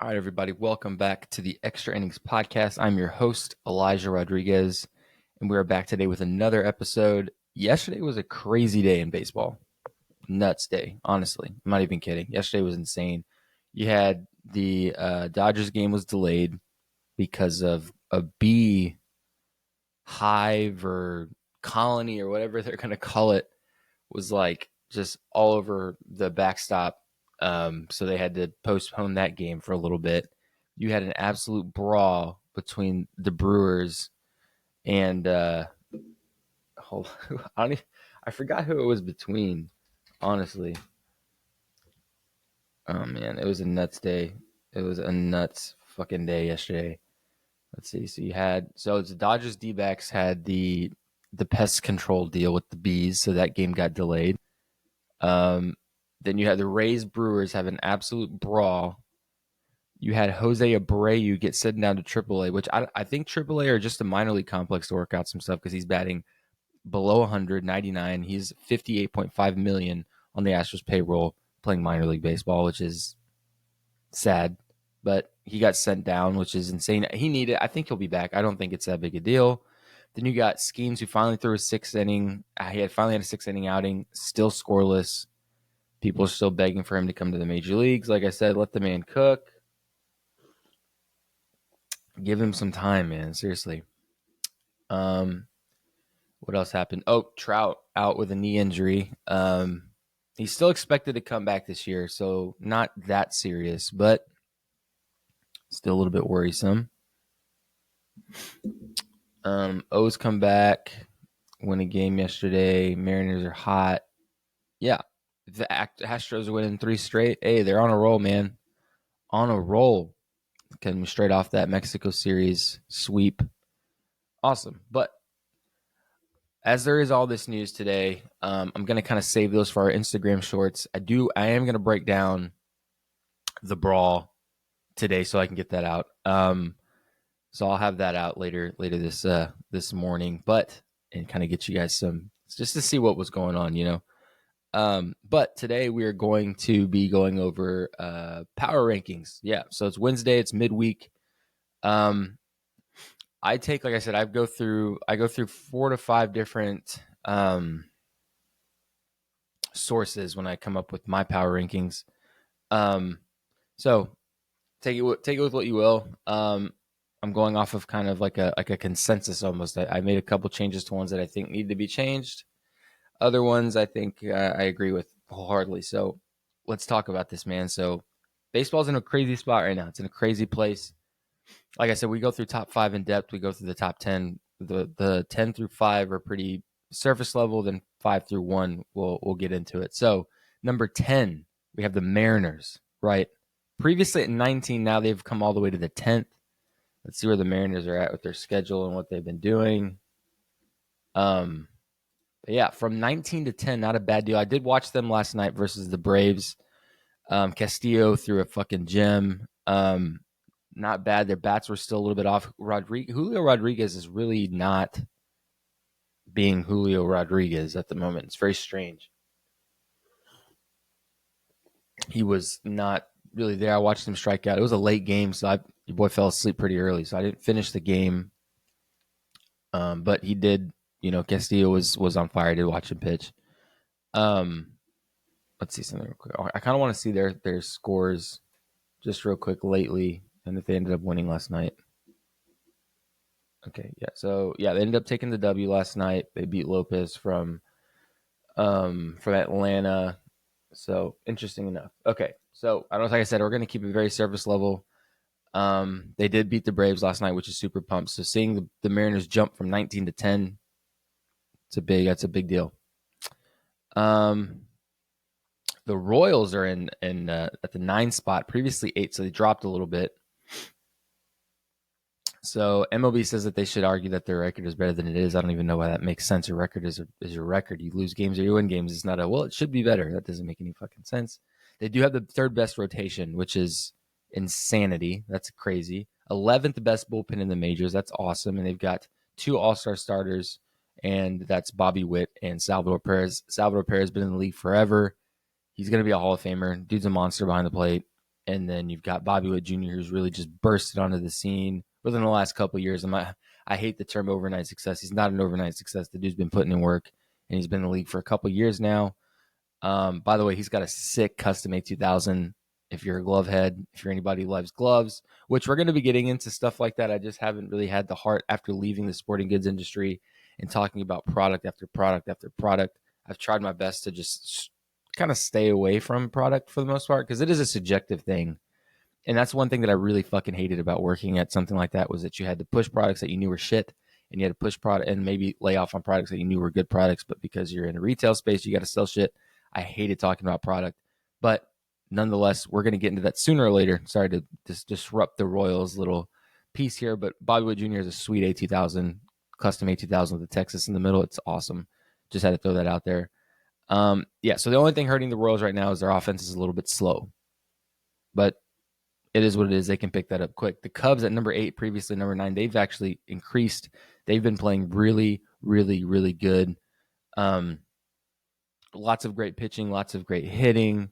All right, everybody, welcome back to the Extra Innings Podcast. I'm your host, Elijah Rodriguez, and we are back today with another episode. Yesterday was a crazy day in baseball. Nuts day, honestly. I'm not even kidding. Yesterday was insane. You had the Dodgers game was delayed because of a bee hive or colony or whatever they're going to call it was like just all over the backstop. So they had to postpone that game for a little bit. You had an absolute brawl between the Brewers and hold I forgot who it was between, honestly. Oh man, it was a nuts day. It was a nuts fucking day yesterday. Let's see. So it's the Dodgers D-backs had the pest control deal with the bees, so that game got delayed. Um, then you had the Rays Brewers have an absolute brawl. You had Jose Abreu get sent down to AAA, which I think AAA are just a minor league complex to work out some stuff because he's batting below 199. He's 58.5 million on the Astros payroll playing minor league baseball, which is sad. But he got sent down, which is insane. He needed. I think he'll be back. I don't think it's that big a deal. Then you got Skeens, who finally threw a sixth inning. He had finally had a sixth inning outing, still scoreless. People are still begging for him to come to the major leagues. Like I said, let the man cook. Give him some time, man. Seriously. What else happened? Oh, Trout out with a knee injury. He's still expected to come back this year, so not that serious, but still a little bit worrisome. O's come back, win a game yesterday. Mariners are hot. Yeah, the Astros are winning 3 straight. Hey, they're on a roll, man. On a roll. Coming straight off that Mexico series sweep. Awesome. But as there is all this news today, I'm going to kind of save those for our Instagram shorts. I am going to break down the brawl today so I can get that out. So I'll have that out later this morning, and kind of get you guys some just to see what was going on, you know. But today we are going to be going over power rankings. Yeah, so it's Wednesday, it's midweek. Like I said, I go through 4 to 5 different sources when I come up with my power rankings. So take it with what you will. I'm going off of kind of like a consensus almost. I made a couple changes to ones that I think need to be changed. Other ones I think I agree with wholeheartedly. So let's talk about this, man. So baseball's in a crazy spot right now. It's in a crazy place. Like I said, we go through top 5 in depth. We go through the top 10. The 10 through 5 are pretty surface level. Then 5 through 1, we'll get into it. So number 10, we have the Mariners, right? Previously at 19, now they've come all the way to the 10th. Let's see where the Mariners are at with their schedule and what they've been doing. But yeah, from 19 to 10, not a bad deal. I did watch them last night versus the Braves. Castillo threw a fucking gem. Not bad. Their bats were still a little bit off. Julio Rodriguez is really not being Julio Rodriguez at the moment. It's very strange. He was not really there. I watched him strike out. It was a late game, so your boy fell asleep pretty early, so I didn't finish the game. But he did. You know, Castillo was on fire. I did watch him pitch. Let's see something real quick. I kind of want to see their scores just real quick lately, and if they ended up winning last night. Okay, yeah. So yeah, they ended up taking the W last night. They beat Lopez from Atlanta. So interesting enough. Okay, so I don't know. Like I said, we're going to keep it very surface level. They did beat the Braves last night, which is super pumped. So seeing the Mariners jump from 19 to 10, that's a big deal. The Royals are in at the 9 spot, previously 8, so they dropped a little bit. So MLB says that they should argue that their record is better than it is. I don't even know why that makes sense. Your record is your record. You lose games or you win games. It's not it should be better. That doesn't make any fucking sense. They do have the 3rd best rotation, which is insanity. That's crazy. 11th best bullpen in the majors. That's awesome. And they've got 2 all-star starters, and that's Bobby Witt and Salvador Perez. Salvador Perez has been in the league forever. He's going to be a Hall of Famer. Dude's a monster behind the plate. And then you've got Bobby Witt Jr., who's really just bursted onto the scene within the last couple of years. I hate the term overnight success. He's not an overnight success. The dude's been putting in work, and he's been in the league for a couple of years now. By the way, he's got a sick custom A2000. If you're a glove head, if you're anybody who loves gloves, which we're going to be getting into stuff like that. I just haven't really had the heart after leaving the sporting goods industry and talking about product after product after product. I've tried my best to just kind of stay away from product for the most part because it is a subjective thing. And that's one thing that I really fucking hated about working at something like that was that you had to push products that you knew were shit, and you had to push product and maybe lay off on products that you knew were good products, but because you're in a retail space, you got to sell shit. I hated talking about product, but nonetheless, we're going to get into that sooner or later. Sorry to disrupt the Royals little piece here, but Bobby Witt Jr. is a sweet A2000, custom A2000 with the Texas in the middle. It's awesome. Just had to throw that out there. Yeah, so the only thing hurting the Royals right now is their offense is a little bit slow, but it is what it is. They can pick that up quick. The Cubs at number 8, previously number 9, they've actually increased. They've been playing really, really, really good. Lots of great pitching, lots of great hitting.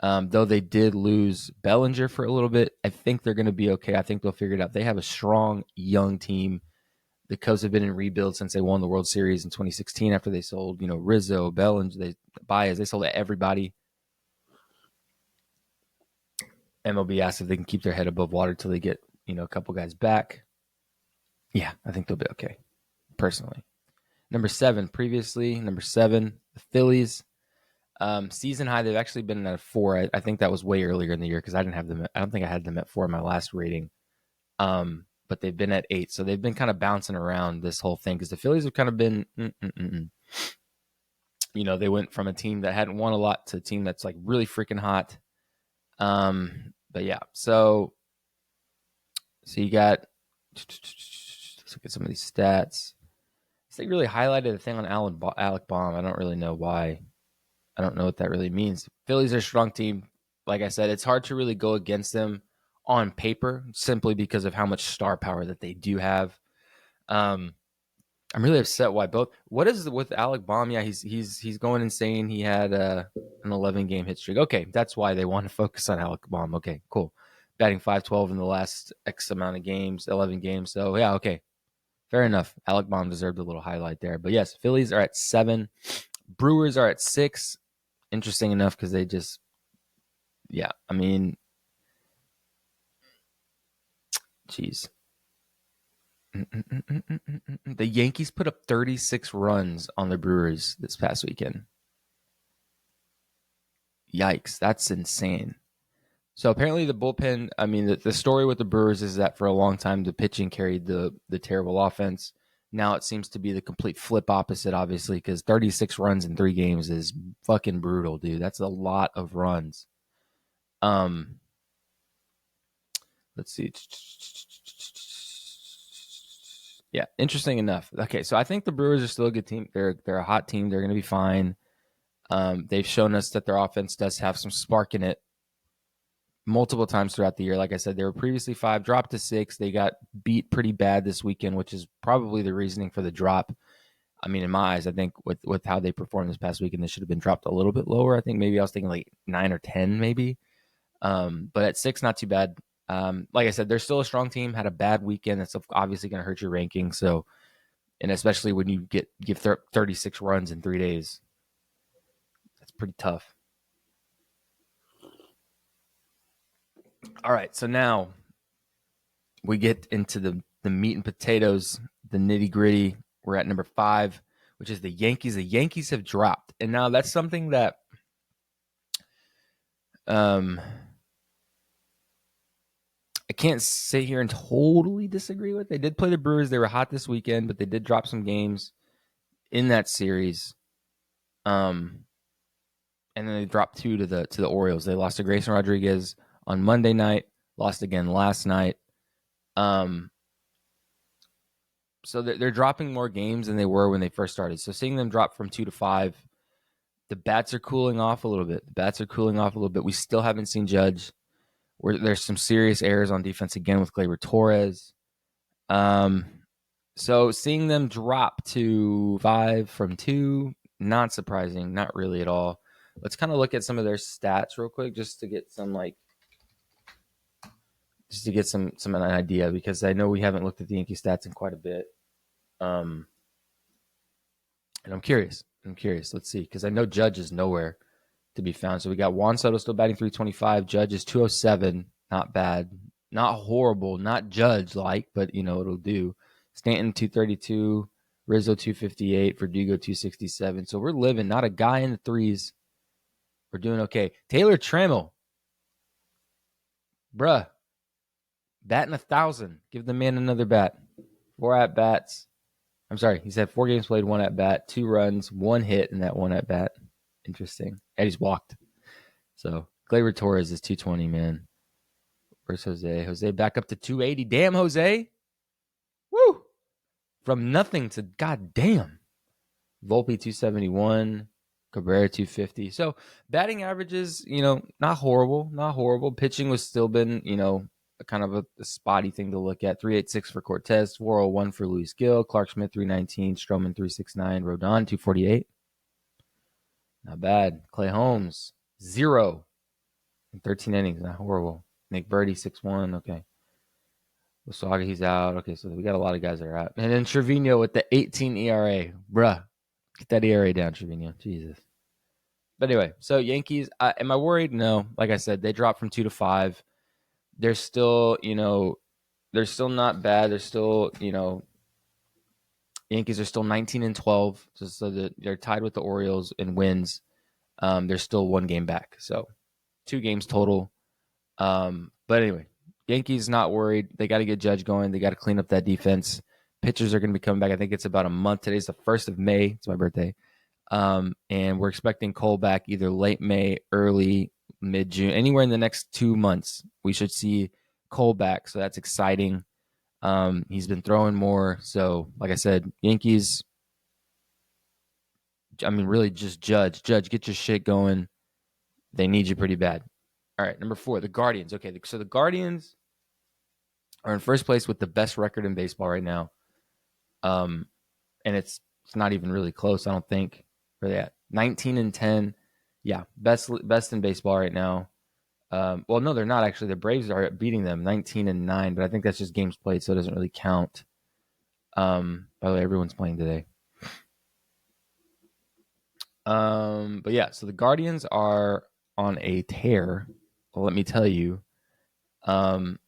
Though they did lose Bellinger for a little bit, I think they're going to be okay. I think they'll figure it out. They have a strong, young team. The Cubs have been in rebuild since they won the World Series in 2016 after they sold, Rizzo, Bellinger, Baez. They sold everybody. MLB asked if they can keep their head above water till they get, a couple guys back. Yeah, I think they'll be okay, personally. Number 7, the Phillies. Season high, they've actually been at a 4. I think that was way earlier in the year because I don't think I had them at 4 in my last rating. But they've been at 8, so they've been kind of bouncing around this whole thing because the Phillies have kind of been, they went from a team that hadn't won a lot to a team that's like really freaking hot. But yeah, so you got, let's look at some of these stats. So they really highlighted the thing on Alec Baum. I don't really know why. I don't know what that really means. Phillies are a strong team. Like I said, it's hard to really go against them on paper simply because of how much star power that they do have. I'm really upset why both. What is with Alec Baum? Yeah, he's going insane. He had an 11-game hit streak. Okay, that's why they want to focus on Alec Baum. Okay, cool. Batting .512 in the last X amount of games, 11 games. So yeah, okay, fair enough. Alec Baum deserved a little highlight there. But yes, Phillies are at 7. Brewers are at 6. Interesting enough because they just, yeah, I mean, geez. The Yankees put up 36 runs on the Brewers this past weekend. Yikes, that's insane. So apparently the bullpen, I mean, the story with the Brewers is that for a long time the pitching carried the terrible offense. Now it seems to be the complete flip opposite, obviously, because 36 runs in 3 games is fucking brutal, dude. That's a lot of runs. Let's see. Yeah, interesting enough. Okay, so I think the Brewers are still a good team. They're a hot team. They're going to be fine. They've shown us that their offense does have some spark in it multiple times throughout the year. Like I said, they were previously 5, dropped to 6. They got beat pretty bad this weekend, which is probably the reasoning for the drop. I mean, in my eyes, I think with how they performed this past weekend, they should have been dropped a little bit lower. I think maybe I was thinking like 9 or 10 maybe. But at 6, not too bad. Like I said, they're still a strong team. Had a bad weekend. That's obviously going to hurt your ranking. So, and especially when you give 36 runs in 3 days, that's pretty tough. All right, so now we get into the meat and potatoes, the nitty gritty. We're at number 5, which is the Yankees. The Yankees have dropped, and now that's something that I can't sit here and totally disagree with. They did play the Brewers. They were hot this weekend, but they did drop some games in that series. And then they dropped 2 to the Orioles. They lost to Grayson Rodriguez on Monday night, lost again last night. So they're dropping more games than they were when they first started. So seeing them drop from 2 to 5, the bats are cooling off a little bit. We still haven't seen Judge. There's some serious errors on defense again with Gleyber Torres. So seeing them drop to 5 from 2, not surprising, not really at all. Let's kind of look at some of their stats real quick just to get some like to get some an idea, because I know we haven't looked at the Yankee stats in quite a bit. And I'm curious. Let's see, because I know Judge is nowhere to be found. So we got Juan Soto still batting 325. Judge is 207. Not bad. Not horrible. Not Judge like, but it'll do. Stanton 232. Rizzo 258. Verdugo 267. So we're living. Not a guy in the threes. We're doing okay. Taylor Trammell. Bruh. Batting 1,000. Give the man another bat. 4 at bats. I'm sorry. He's had 4 games played, 1 at bat, 2 runs, 1 hit in that 1 at bat. Interesting. And he's walked. So Gleyber Torres is 220, man. Where's Jose? Jose back up to 280. Damn, Jose. Woo. From nothing to goddamn. Volpe 271. Cabrera 250. So batting averages, not horrible. Not horrible. Pitching was still been, kind of a spotty thing to look at. 386 for Cortez. 401 for Luis Gil. Clark Schmidt 319. Stroman 369. Rodon 248. Not bad. Clay Holmes 0 in 13 innings. Not horrible. Nick Birdie 6-1. Okay. Wasaga, he's out. Okay, so we got a lot of guys that are out. And then Trevino with the 18 ERA. Bruh. Get that ERA down, Trevino. Jesus. But anyway, so Yankees, am I worried? No. Like I said, they dropped from 2 to 5. They're still, they're still not bad. They're still, Yankees are still 19-12. So they're tied with the Orioles in wins. They're still 1 game back. So 2 games total. But anyway, Yankees not worried. They got to get Judge going. They got to clean up that defense. Pitchers are going to be coming back. I think it's about a month. Today's the 1st of May. It's my birthday. And we're expecting Cole back either late May, early, mid-June. Anywhere in the next 2 months, we should see Cole back. So that's exciting. He's been throwing more. So, like I said, Yankees, really just Judge. Judge, get your shit going. They need you pretty bad. All right, number 4, the Guardians. Okay, so the Guardians are in first place with the best record in baseball right now. And it's not even really close, I don't think. Where they at? 19-10. Yeah, best in baseball right now. Well, no, they're not actually. The Braves are beating them 19-9, but I think that's just games played, so it doesn't really count. By the way, everyone's playing today. But yeah, so the Guardians are on a tear. Well, let me tell you. Let's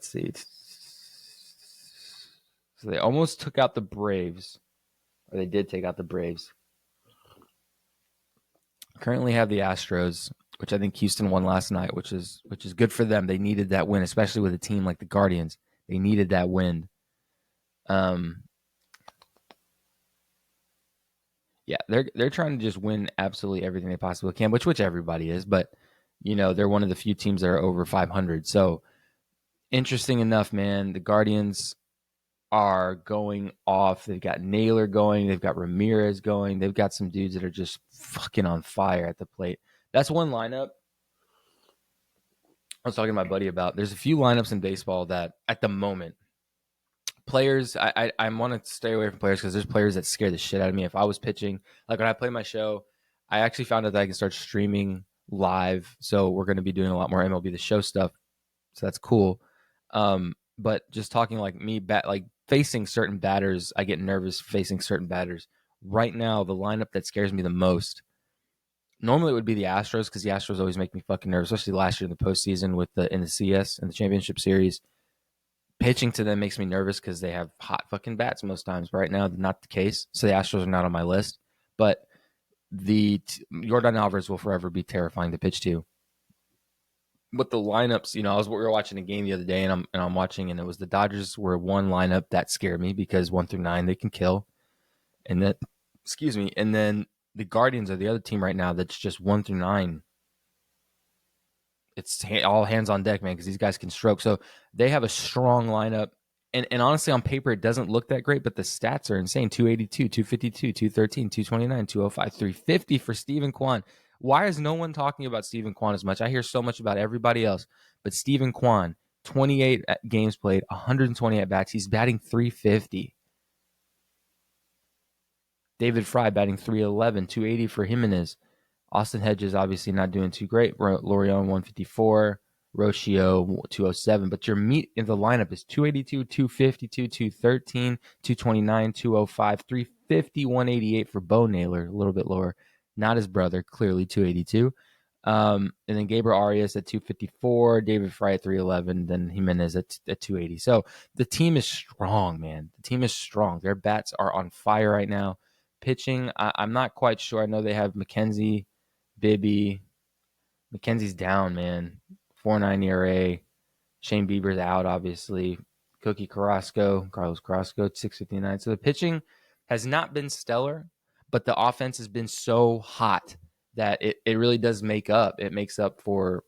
see. So they almost took out the Braves, or they did take out the Braves. Currently have the Astros, which I think Houston won last night, which is good for them. They needed that win, especially with a team like the Guardians. They needed that win. Yeah, they're trying to just win absolutely everything they possibly can, which everybody is, but they're one of the few teams that are over 500. So interesting enough, man, the Guardians are going off. They've got Naylor going. They've got Ramirez going. They've got some dudes that are just fucking on fire at the plate. That's one lineup I was talking to my buddy about. There's a few lineups in baseball that at the moment, players, I want to stay away from players because there's players that scare the shit out of me. If I was pitching, like when I play my show, I actually found out that I can start streaming live. So we're going to be doing a lot more MLB The Show stuff. So that's cool. But just talking like me, like facing certain batters, I get nervous facing certain batters. Right now, the lineup that scares me the most, normally it would be the Astros, because the Astros always make me fucking nervous, especially last year in the postseason in the CS and the championship series. Pitching to them makes me nervous because they have hot fucking bats most times. But right now, not the case. So the Astros are not on my list. But Yordan Alvarez will forever be terrifying to pitch to. But the lineups, we were watching a game the other day, and I'm watching, and it was the Dodgers were one lineup that scared me because 1 through 9 they can kill, and then, and then the Guardians are the other team right now that's just 1 through 9. It's all hands on deck, man, because these guys can stroke. So they have a strong lineup, and honestly, on paper it doesn't look that great, but the stats are insane: 282, 252, 213, 229, 205, 350 for Steven Kwan. Why is no one talking about Steven Kwan as much? I hear so much about everybody else, but Steven Kwan, 28 games played, 120 at bats. He's batting 350. David Fry batting 311, 280 for Jimenez. Austin Hedges obviously not doing too great. Lorion 154. Rocio 207. But your meat in the lineup is 282, 252, 213, 229, 205, 350, 188 for Bo Naylor, a little bit lower. Not his brother, clearly 282. And then Gabriel Arias at 254, David Fry at 311, then Jimenez at 280. So the team is strong, man. The team is strong. Their bats are on fire right now. Pitching, I'm not quite sure. I know they have McKenzie, Bibby. McKenzie's down, man. 4.9 ERA. Shane Bieber's out, obviously. Carlos Carrasco, 6.59. So the pitching has not been stellar, but the offense has been so hot that it really does make up. It makes up for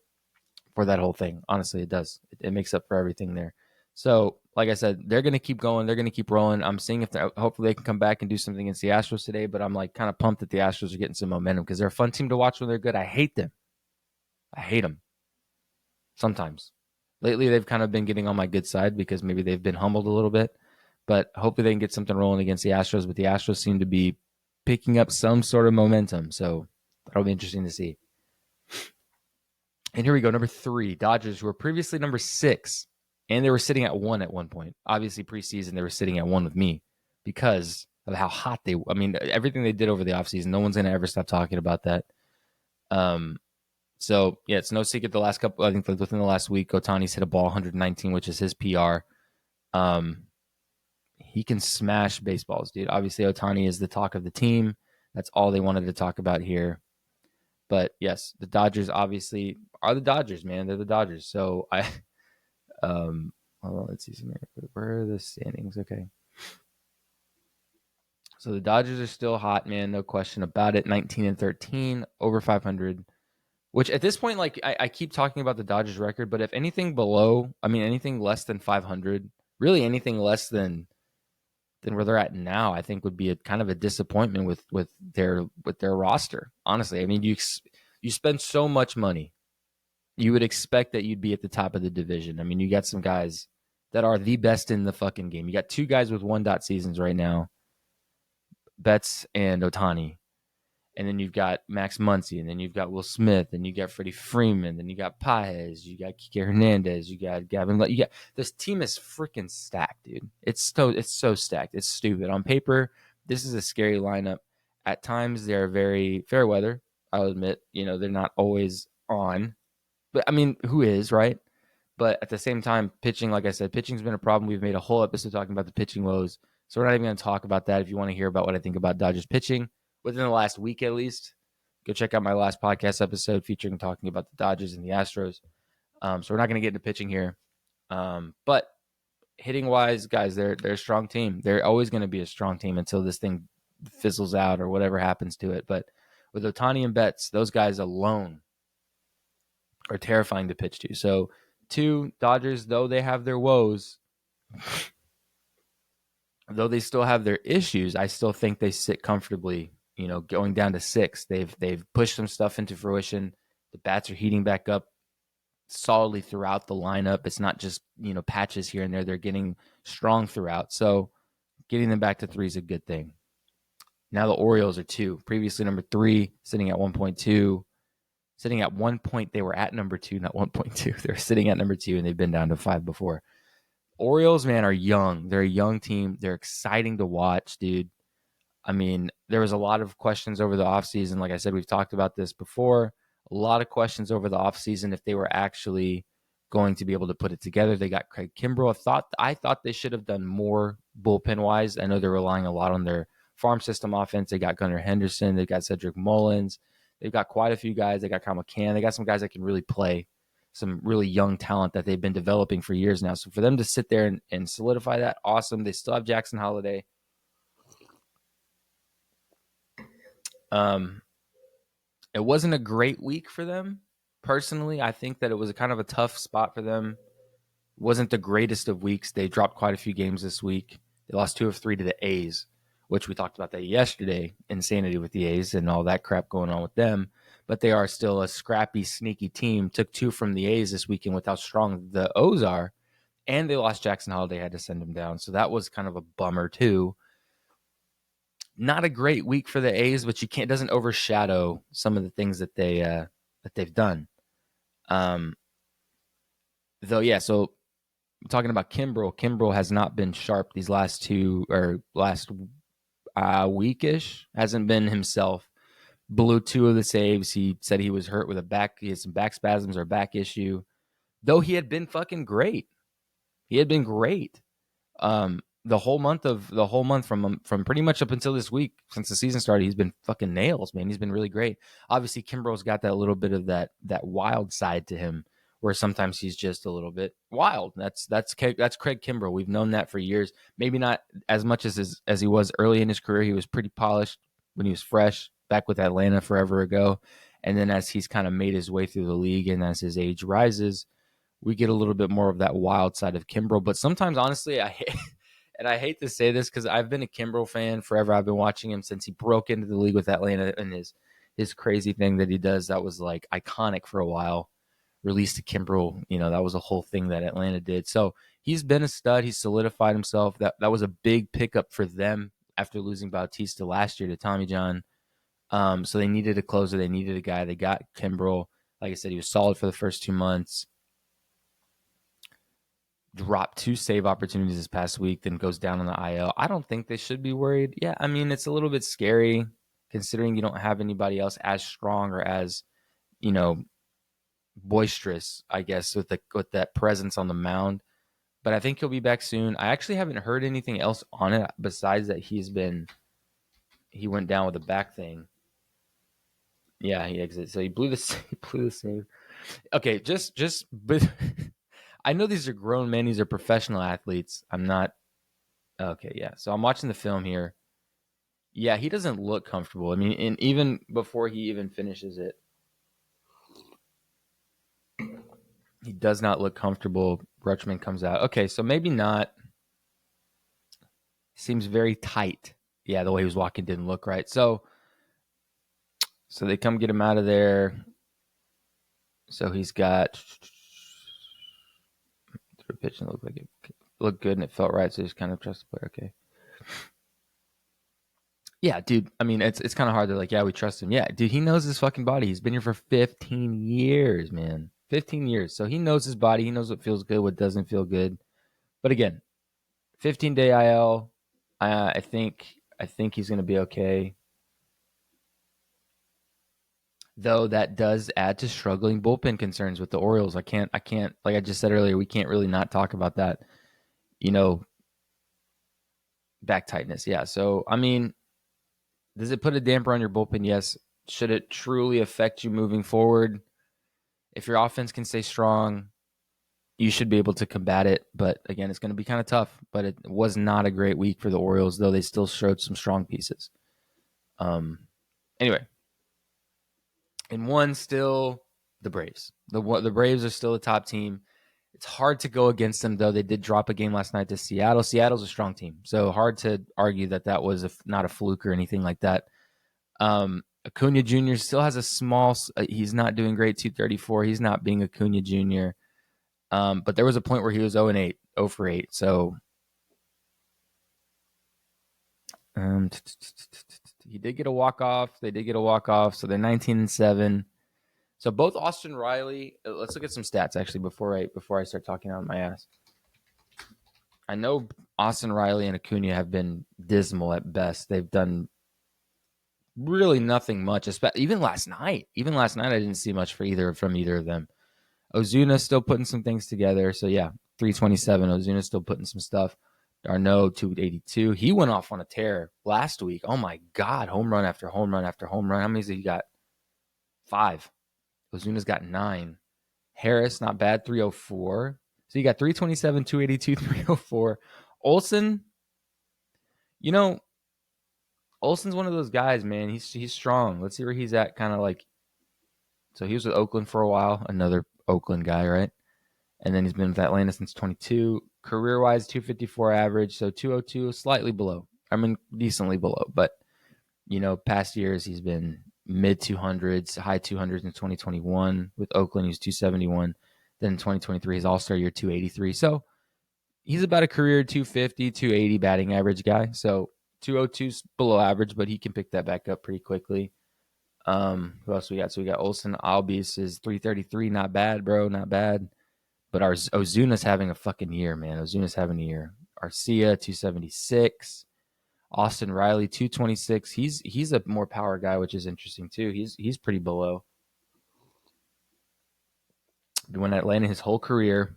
that whole thing. Honestly, it does. It makes up for everything there. So, like I said, they're going to keep going. They're going to keep rolling. I'm seeing if hopefully they can come back and do something against the Astros today, but I'm like kind of pumped that the Astros are getting some momentum because they're a fun team to watch when they're good. I hate them. Sometimes. Lately, they've kind of been getting on my good side because maybe they've been humbled a little bit. But hopefully they can get something rolling against the Astros. But the Astros seem to be picking up some sort of momentum. So that'll be interesting to see. And here we go. Number 3, Dodgers, who were previously number 6. And they were sitting at 1 at one point. Obviously, preseason, they were sitting at 1 with me because of how hot they – I mean, everything they did over the offseason, no one's going to ever stop talking about that. So, yeah, it's no secret the last couple – I think within the last week, Ohtani's hit a ball 119, which is his PR. He can smash baseballs, dude. Obviously, Ohtani is the talk of the team. That's all they wanted to talk about here. But, yes, the Dodgers obviously are the Dodgers, man. They're the Dodgers. So, hold on, let's see some here. Where are the standings? Okay. So, the Dodgers are still hot, man. No question about it. 19-13, over 500. Which at this point, like I keep talking about the Dodgers record, but if anything anything less than 500, really anything less than where they're at now, I think would be a kind of a disappointment with their roster. Honestly, I mean, you spend so much money, you would expect that you'd be at the top of the division. I mean, you got some guys that are the best in the fucking game. You got 2 guys with 1-dot seasons right now, Betts and Ohtani. And then you've got Max Muncy, and then you've got Will Smith, and you got Freddie Freeman, then you got Paez, you got Kike Hernandez, you got Gavin. This team is freaking stacked, dude. It's so stacked. It's stupid. On paper, this is a scary lineup. At times, they're very fair weather. I'll admit, they're not always on, but I mean, who is, right? But at the same time, pitching, like I said, pitching's been a problem. We've made a whole episode talking about the pitching woes, so we're not even going to talk about that. If you want to hear about what I think about Dodgers pitching within the last week at least, go check out my last podcast episode featuring talking about the Dodgers and the Astros. So we're not going to get into pitching here. But hitting wise, guys, they're a strong team. They're always going to be a strong team until this thing fizzles out or whatever happens to it. But with Ohtani and Betts, those guys alone are terrifying to pitch to. So 2, Dodgers, though they have their woes, though they still have their issues, I still think they sit comfortably. Going down to 6, they've pushed some stuff into fruition. The bats are heating back up solidly throughout the lineup. It's not just patches here and there. They're getting strong throughout. So getting them back to 3 is a good thing. Now the Orioles are 2. Previously number 3, sitting at 1.2. Sitting at 1 point, they were at number 2, not 1.2. They're sitting at number 2, and they've been down to 5 before. Orioles, man, are young. They're a young team. They're exciting to watch, dude. I mean, there was a lot of questions over the offseason. Like I said, we've talked about this before. A lot of questions over the offseason if they were actually going to be able to put it together. They got Craig Kimbrell. I thought they should have done more bullpen-wise. I know they're relying a lot on their farm system offense. They got Gunnar Henderson. They got Cedric Mullins. They've got quite a few guys. They got Kyle McCann. They got some guys that can really play, some really young talent that they've been developing for years now. So for them to sit there and solidify that, awesome. They still have Jackson Holiday. It wasn't a great week for them. Personally, I think that it was a kind of a tough spot for them. It wasn't the greatest of weeks. They dropped quite a few games this week. They lost 2 of 3 to the A's, which we talked about that yesterday. Insanity with the A's and all that crap going on with them. But they are still a scrappy, sneaky team. Took 2 from the A's this weekend with how strong the O's are. And they lost Jackson Holiday, had to send him down. So that was kind of a bummer too. Not a great week for the A's, but it doesn't overshadow some of the things that they've done. Though, yeah, so talking about Kimbrel has not been sharp these last weekish. Hasn't been himself. Blew two of the saves. He said he was hurt with he had some back spasms or back issue. Though he had been fucking great. He had been great. The whole month from pretty much up until this week since the season started, he's been fucking nails, man. He's been really great. Obviously, Kimbrel's got that little bit of that wild side to him, where sometimes he's just a little bit wild. That's Craig Kimbrel. We've known that for years. Maybe not as much as he was early in his career. He was pretty polished when he was fresh back with Atlanta forever ago, and then as he's kind of made his way through the league and as his age rises, we get a little bit more of that wild side of Kimbrel. But sometimes, honestly, and I hate to say this because I've been a Kimbrel fan forever. I've been watching him since he broke into the league with Atlanta and his crazy thing that he does that was like iconic for a while. Released to Kimbrel, that was a whole thing that Atlanta did. So he's been a stud. He's solidified himself. That was a big pickup for them after losing Bautista last year to Tommy John. So they needed a closer. They needed a guy. They got Kimbrel. Like I said, he was solid for the first 2 months. Dropped 2 save opportunities this past week, then goes down on the IL. I don't think they should be worried. Yeah, I mean, it's a little bit scary considering you don't have anybody else as strong or as, boisterous, I guess, with that presence on the mound. But I think he'll be back soon. I actually haven't heard anything else on it besides that he went down with a back thing. Yeah, he exited. So he blew the save. Okay, but I know these are grown men. These are professional athletes. I'm not. Okay, yeah. So I'm watching the film here. Yeah, he doesn't look comfortable. I mean, and even before he even finishes it, he does not look comfortable. Rutschman comes out. Okay, so maybe not. Seems very tight. Yeah, the way he was walking didn't look right. So they come get him out of there. So he's got through pitch and looked like it looked good and it felt right. So he's kind of trust the player. Okay. Yeah, dude. I mean, it's kind of hard to yeah, we trust him. Yeah, dude, he knows his fucking body. He's been here for 15 years, man. 15 years. So he knows his body. He knows what feels good, what doesn't feel good. But again, 15-day IL. I think he's going to be okay. Though that does add to struggling bullpen concerns with the Orioles. I can't like I just said earlier, we can't really not talk about that. Back tightness. Yeah. So I mean, does it put a damper on your bullpen? Yes. Should it truly affect you moving forward? If your offense can stay strong, you should be able to combat it. But again, it's going to be kind of tough. But it was not a great week for the Orioles, though they still showed some strong pieces. Anyway, and one still the Braves. The Braves are still a top team. It's hard to go against them, though. They did drop a game last night to Seattle. Seattle's a strong team, so hard to argue that was not a fluke or anything like that. Acuna Jr. still has a small. He's not doing great. 234. He's not being Acuna Jr. But there was a point where he was 0-8, 0 for 8. So he did get a walk off. They did get a walk off. So they're 19-7. So both Austin Riley. Let's look at some stats actually before I start talking out my ass. I know Austin Riley and Acuna have been dismal at best. They've done really nothing much. Even last night, I didn't see much from either of them. Ozuna still putting some things together. So yeah, 327. Ozuna still putting some stuff. Darno 282. He went off on a tear last week. Oh my God, home run after home run after home run. How many has he got? 5. Ozuna's got 9. Harris, not bad, 304. So you got 327, 282, 304. Olsen, Olsen's one of those guys, man. He's strong. Let's see where he's at. Kind of like, so he was with Oakland for a while. Another Oakland guy, right? And then he's been with Atlanta since 22. Career-wise, 254 average. So 202, slightly below. I mean, decently below. But, past years he's been mid-200s, high 200s in 2021. With Oakland, he was 271. Then in 2023, his All-Star year, 283. So he's about a career 250, 280 batting average guy. So 202's below average, but he can pick that back up pretty quickly. Who else we got? So we got Olsen Albies is 333. Not bad, bro. Not bad. But our Ozuna's having a fucking year, man. Ozuna's having a year. Arcia 276. Austin Riley 226. He's a more power guy, which is interesting too. He's pretty below. Been in Atlanta his whole career,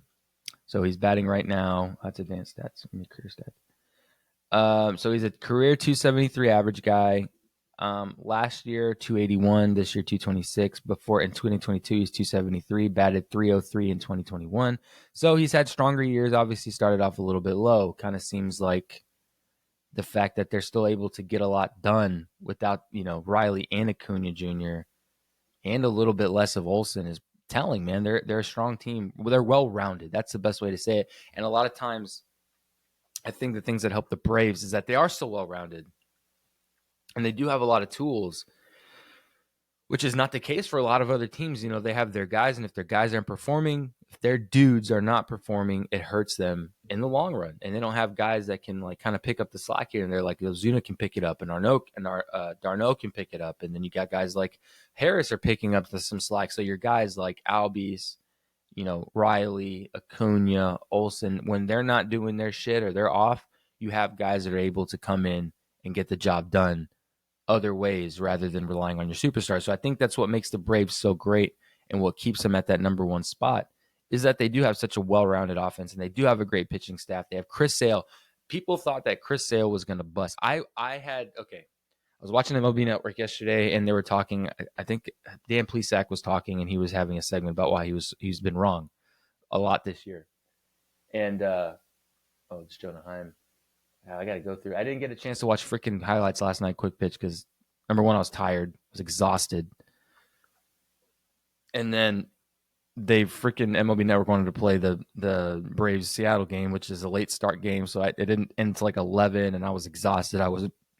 so he's batting right now. That's advanced stats. Career stats. So he's a career 273 average guy. Last year 281, this year 226. Before in 2022 he's 273, batted 303 in 2021. So he's had stronger years. Obviously started off a little bit low. Kind of seems like the fact that they're still able to get a lot done without, Riley and Acuna Jr. and a little bit less of Olsen is telling, man. They're a strong team. They're well-rounded. That's the best way to say it. And a lot of times I think the things that help the Braves is that they are so well-rounded. And they do have a lot of tools, which is not the case for a lot of other teams. They have their guys, and if their guys aren't performing, if their dudes are not performing, it hurts them in the long run. And they don't have guys that can kind of pick up the slack here and there. Like Ozuna can pick it up, and Darno can pick it up, and then you got guys like Harris are picking up some slack. So your guys like Albies, Riley, Acuna, Olsen, when they're not doing their shit or they're off, you have guys that are able to come in and get the job done other ways rather than relying on your superstar. So I think that's what makes the Braves so great, and what keeps them at that number one spot is that they do have such a well-rounded offense, and they do have a great pitching staff. They have Chris Sale. People thought that Chris Sale was going to bust. I was watching MLB Network yesterday, and they were talking. I think Dan Plesac was talking, and he was having a segment about why he's been wrong a lot this year. And it's Jonah Heim. I got to go through. I didn't get a chance to watch freaking highlights last night, quick pitch, because number one, I was tired. I was exhausted. And then they freaking MLB Network wanted to play the Braves Seattle game, which is a late start game. So it didn't end until like 11, and I was exhausted. I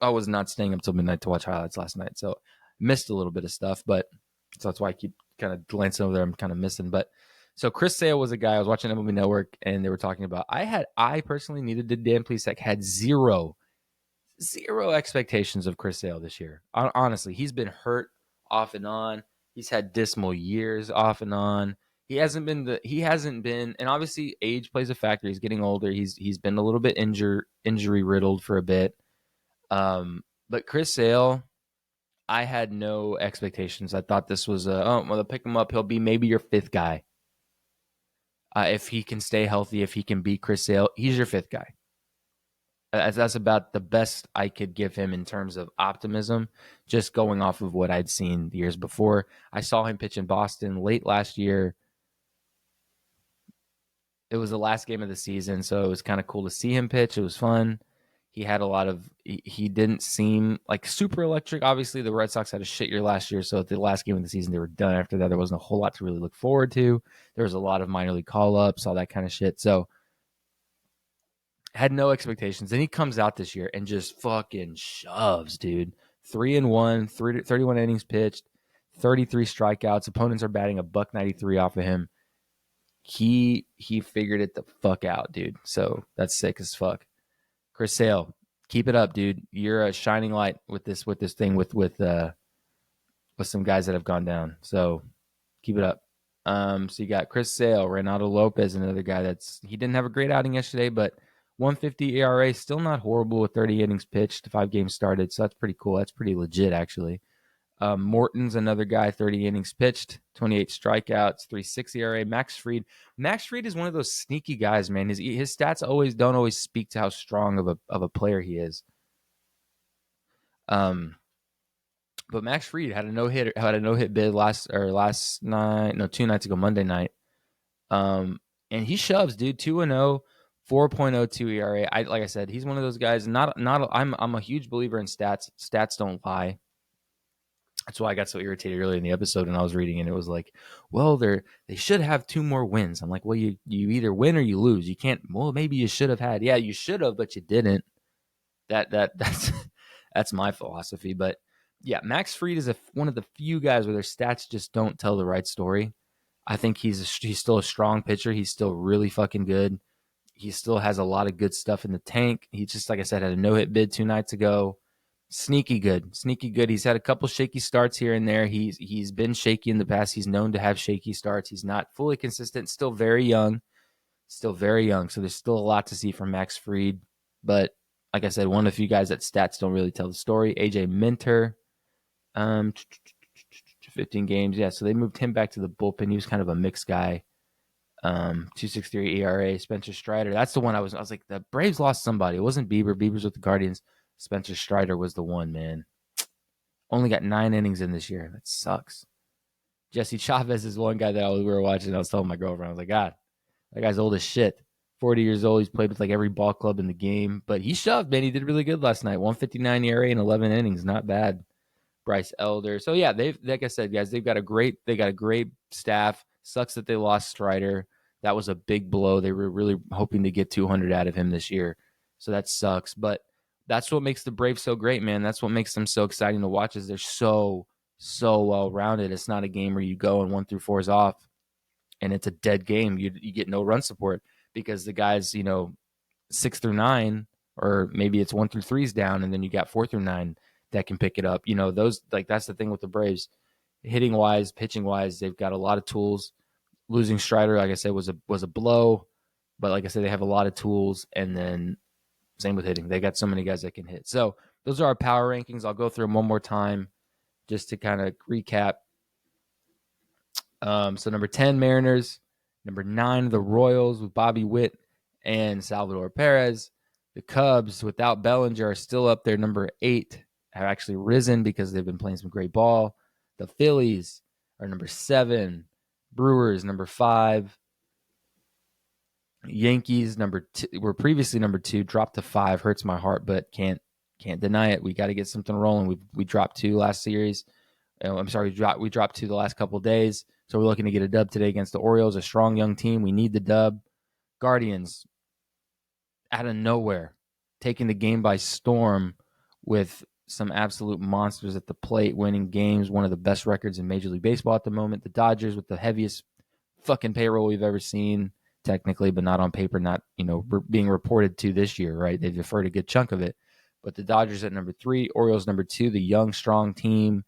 was not staying up till midnight to watch highlights last night. So missed a little bit of stuff, so that's why I keep kind of glancing over there. I'm kind of missing. But so Chris Sale was a guy I was watching MLB Network, and they were talking about. I personally needed to. Dan Plesac had zero expectations of Chris Sale this year. Honestly, he's been hurt off and on. He's had dismal years off and on. He hasn't been, and obviously age plays a factor. He's getting older. He's been a little bit injury riddled for a bit. But Chris Sale, I had no expectations. I thought this was they'll pick him up. He'll be maybe your fifth guy. If he can stay healthy, if he can beat Chris Sale, he's your fifth guy. That's about the best I could give him in terms of optimism, just going off of what I'd seen the years before. I saw him pitch in Boston late last year. It was the last game of the season, so it was kind of cool to see him pitch. It was fun. He had he didn't seem like super electric. Obviously, the Red Sox had a shit year last year, so at the last game of the season, they were done. After that, there wasn't a whole lot to really look forward to. There was a lot of minor league call-ups, all that kind of shit. So had no expectations. Then he comes out this year and just fucking shoves, dude. 3-1, 31 innings pitched, 33 strikeouts. Opponents are batting a $193 off of him. He figured it the fuck out, dude. So that's sick as fuck. Chris Sale, keep it up, dude. You're a shining light with this thing with some guys that have gone down. So keep it up. So you got Chris Sale, Reynaldo Lopez, another guy he didn't have a great outing yesterday, but 150 ERA, still not horrible with 30 innings pitched, 5 games started. So that's pretty cool. That's pretty legit, actually. Morton's another guy, 30 innings pitched, 28 strikeouts, 3.6 ERA. Max Fried is one of those sneaky guys, man. His stats don't always speak to how strong of a player he is. But Max Fried had a no-hit bid 2 nights ago, Monday night. And he shoves, dude. 2-0, 4.02 ERA. Like I said, he's one of those guys. I'm a huge believer in stats. Stats don't lie. That's why I got so irritated earlier in the episode when I was reading, and it was like, well, they should have 2 more wins. I'm like, well, you either win or you lose. You can't. Well, maybe you should have had. Yeah, you should have, but you didn't. That's my philosophy. But yeah, Max Fried is one of the few guys where their stats just don't tell the right story. I think he's still a strong pitcher. He's still really fucking good. He still has a lot of good stuff in the tank. He just, like I said, had a no-hit bid 2 nights ago. Sneaky good. He's had a couple shaky starts here and there. He's been shaky in the past. He's known to have shaky starts. He's not fully consistent, still very young. still very young. So there's still a lot to see from Max Fried. But like I said, one of the few guys that stats don't really tell the story. AJ Minter, 15 games. Yeah, so they moved him back to the bullpen. He was kind of a mixed guy. 2.63 ERA. Spencer Strider. That's the one I was like, the Braves lost somebody. It wasn't Bieber. Bieber's with the Guardians. Spencer Strider was the one, man. Only got 9 innings in this year. That sucks. Jesse Chavez is one guy that we were watching. I was telling my girlfriend, I was like, God, that guy's old as shit. 40 years old. He's played with like every ball club in the game, but he shoved, man. He did really good last night. 159 ERA in 11 innings. Not bad. Bryce Elder. So yeah, they've, like I said, guys, they got a great staff. Sucks that they lost Strider. That was a big blow. They were really hoping to get 200 out of him this year. So that sucks. But that's what makes the Braves so great, man. That's what makes them so exciting to watch is they're so well rounded. It's not a game where you go and 1 through 4 is off and it's a dead game. You get no run support because the guys, 6 through 9, or maybe it's 1 through 3 is down, and then you got 4 through 9 that can pick it up. Those, like, that's the thing with the Braves. Hitting wise, pitching wise, they've got a lot of tools. Losing Strider, like I said, was a blow, but like I said, they have a lot of tools. And then same with hitting. They got so many guys that can hit. So those are our power rankings. I'll go through them one more time just to kind of recap. So number 10, Mariners. Number 9, the Royals with Bobby Witt and Salvador Perez. The Cubs without Bellinger are still up there. Number 8 have actually risen because they've been playing some great ball. The Phillies are number 7. Brewers number 5. Yankees number 2 were previously number 2, dropped to 5. Hurts my heart, but can't deny it. We got to get something rolling. We dropped 2 last series. I'm sorry, we dropped 2 the last couple of days. So we're looking to get a dub today against the Orioles, a strong young team. We need the dub. Guardians, out of nowhere, taking the game by storm with some absolute monsters at the plate, winning games, one of the best records in Major League Baseball at the moment. The Dodgers with the heaviest fucking payroll we've ever seen, technically, but not on paper, not, being reported to this year, right? They've deferred a good chunk of it. But the Dodgers at number 3, Orioles number 2, the young, strong team.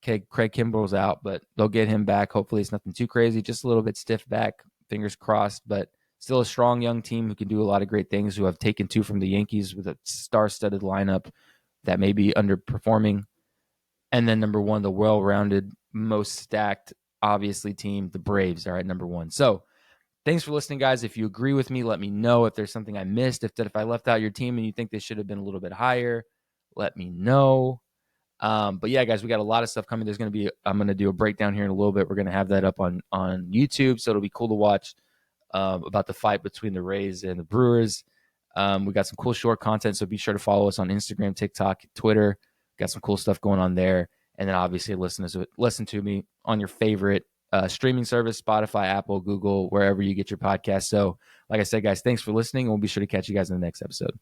Craig Kimbrell's out, but they'll get him back. Hopefully it's nothing too crazy, just a little bit stiff back, fingers crossed, but still a strong young team who can do a lot of great things, who have taken 2 from the Yankees with a star-studded lineup that may be underperforming. And then number 1, the well-rounded, most stacked, obviously, team, the Braves are at number 1. So thanks for listening, guys. If you agree with me, let me know. If there's something I missed, if I left out your team and you think they should have been a little bit higher, let me know. But yeah, guys, we got a lot of stuff coming. I'm going to do a breakdown here in a little bit. We're going to have that up on YouTube. So it'll be cool to watch about the fight between the Rays and the Brewers. We got some cool short content. So be sure to follow us on Instagram, TikTok, Twitter. Got some cool stuff going on there. And then obviously listen to me on your favorite streaming service, Spotify, Apple, Google, wherever you get your podcast. So like I said, guys, thanks for listening. And we'll be sure to catch you guys in the next episode.